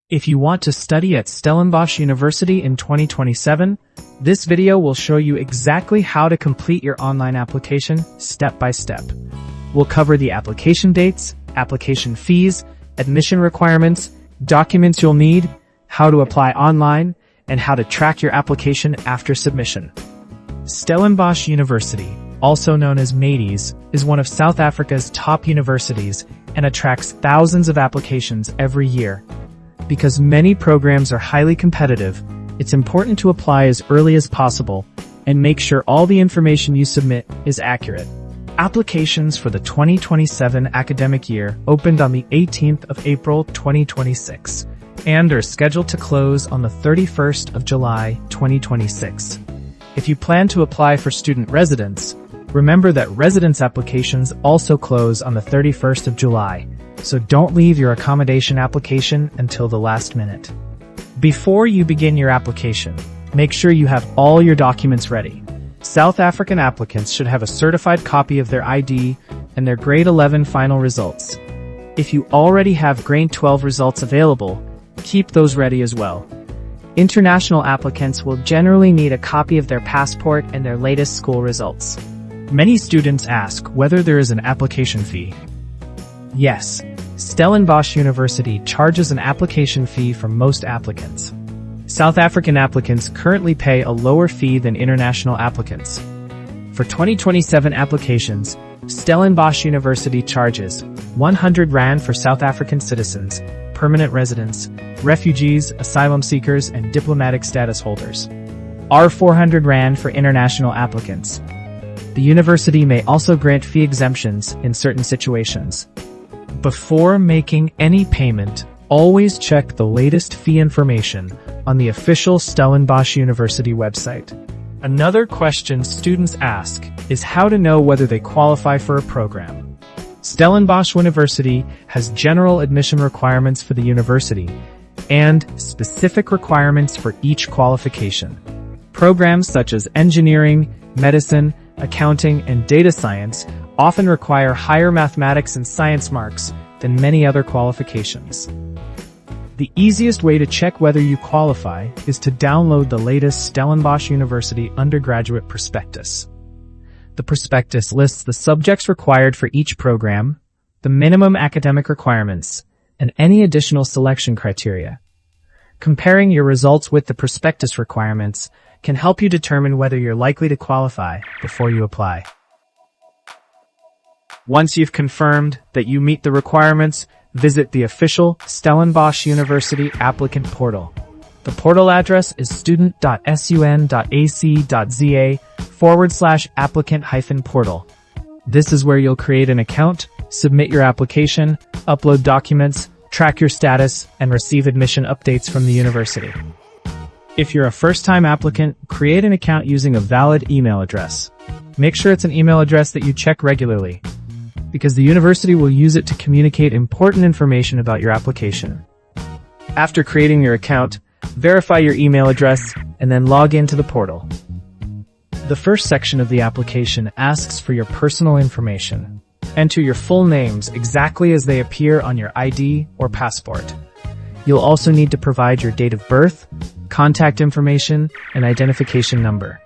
If you want to study at Stellenbosch University in 2027, this video will show you exactly how to complete your online application step by step. We'll cover the application dates, application fees, admission requirements, documents you'll need, how to apply online, and how to track your application after submission. Stellenbosch University, also known as Maties, is one of South Africa's top universities and attracts thousands of applications every year. Because many programs are highly competitive, it's important to apply as early as possible and make sure all the information you submit is accurate. Applications for the 2027 academic year opened on the 18th of April 2026 and are scheduled to close on the 31st of July 2026. If you plan to apply for student residence, remember that residence applications also close on the 31st of July, so don't leave your accommodation application until the last minute. Before you begin your application, make sure you have all your documents ready. South African applicants should have a certified copy of their ID and their grade 11 final results. If you already have grade 12 results available, keep those ready as well. International applicants will generally need a copy of their passport and their latest school results. Many students ask whether there is an application fee. Yes, Stellenbosch University charges an application fee for most applicants. South African applicants currently pay a lower fee than international applicants. For 2027 applications, Stellenbosch University charges 100 Rand for South African citizens, permanent residents, refugees, asylum seekers, and diplomatic status holders. R400 Rand for international applicants. The university may also grant fee exemptions in certain situations. Before making any payment, always check the latest fee information on the official Stellenbosch University website. Another question students ask is how to know whether they qualify for a program. Stellenbosch University has general admission requirements for the university and specific requirements for each qualification. Programs such as engineering, medicine, accounting, and data science often require higher mathematics and science marks than many other qualifications. The easiest way to check whether you qualify is to download the latest Stellenbosch University undergraduate prospectus. The prospectus lists the subjects required for each program, the minimum academic requirements, and any additional selection criteria. Comparing your results with the prospectus requirements can help you determine whether you're likely to qualify before you apply. Once you've confirmed that you meet the requirements, visit the official Stellenbosch University Applicant Portal. The portal address is student.sun.ac.za/applicant-portal. This is where you'll create an account, submit your application, upload documents, track your status, and receive admission updates from the university. If you're a first-time applicant, create an account using a valid email address. Make sure it's an email address that you check regularly, because the university will use it to communicate important information about your application. After creating your account, verify your email address and then log into the portal. The first section of the application asks for your personal information. Enter your full names exactly as they appear on your ID or passport. You'll also need to provide your date of birth, contact information, and identification number.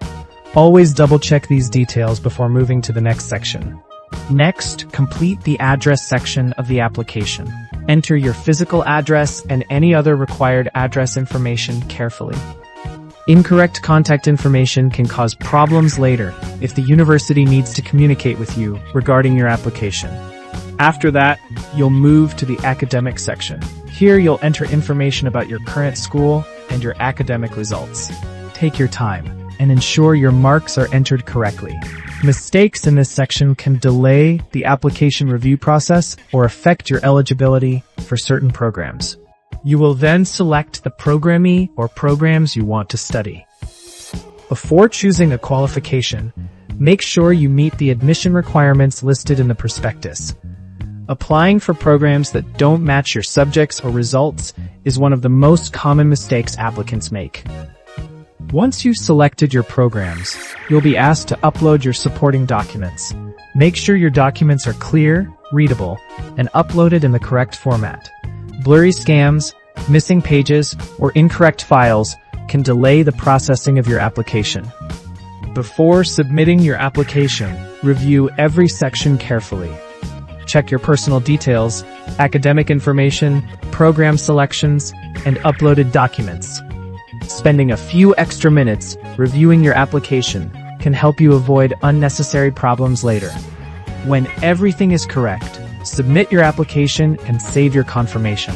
Always double-check these details before moving to the next section. Next, complete the address section of the application. Enter your physical address and any other required address information carefully. Incorrect contact information can cause problems later if the university needs to communicate with you regarding your application. After that, you'll move to the academic section. Here you'll enter information about your current school and your academic results. Take your time and ensure your marks are entered correctly. Mistakes in this section can delay the application review process or affect your eligibility for certain programs. You will then select the programmee or programs you want to study. Before choosing a qualification, make sure you meet the admission requirements listed in the prospectus. Applying for programs that don't match your subjects or results is one of the most common mistakes applicants make. Once you've selected your programs, you'll be asked to upload your supporting documents. Make sure your documents are clear, readable, and uploaded in the correct format. Blurry scans, Missing pages or incorrect files can delay the processing of your application. Before submitting your application, review every section carefully. Check your personal details, academic information, program selections, and uploaded documents. Spending a few extra minutes reviewing your application can help you avoid unnecessary problems later. When everything is correct, submit your application and save your confirmation.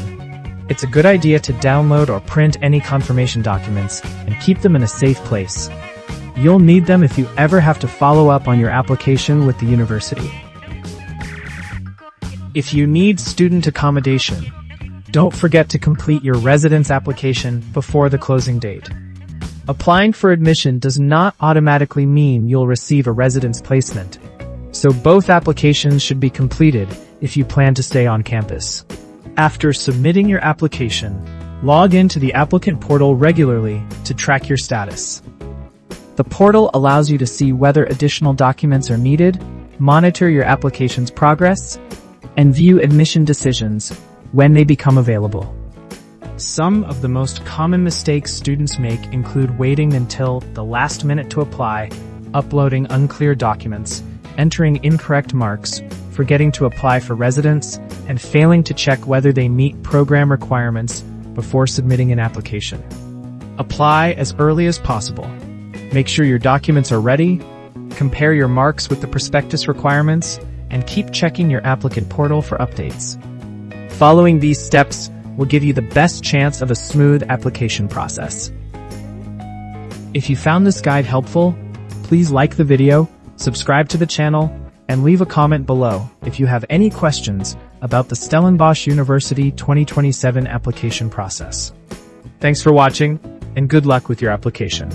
It's a good idea to download or print any confirmation documents and keep them in a safe place. You'll need them if you ever have to follow up on your application with the university. If you need student accommodation, don't forget to complete your residence application before the closing date. Applying for admission does not automatically mean you'll receive a residence placement, so both applications should be completed if you plan to stay on campus. After submitting your application, log into the Applicant Portal regularly to track your status. The portal allows you to see whether additional documents are needed, monitor your application's progress, and view admission decisions when they become available. Some of the most common mistakes students make include waiting until the last minute to apply, uploading unclear documents, entering incorrect marks, forgetting to apply for residence, and failing to check whether they meet program requirements before submitting an application. Apply as early as possible. Make sure your documents are ready, compare your marks with the prospectus requirements, and keep checking your applicant portal for updates. Following these steps will give you the best chance of a smooth application process. If you found this guide helpful, please like the video, subscribe to the channel, and leave a comment below if you have any questions about the Stellenbosch University 2027 application process. Thanks for watching, and good luck with your application.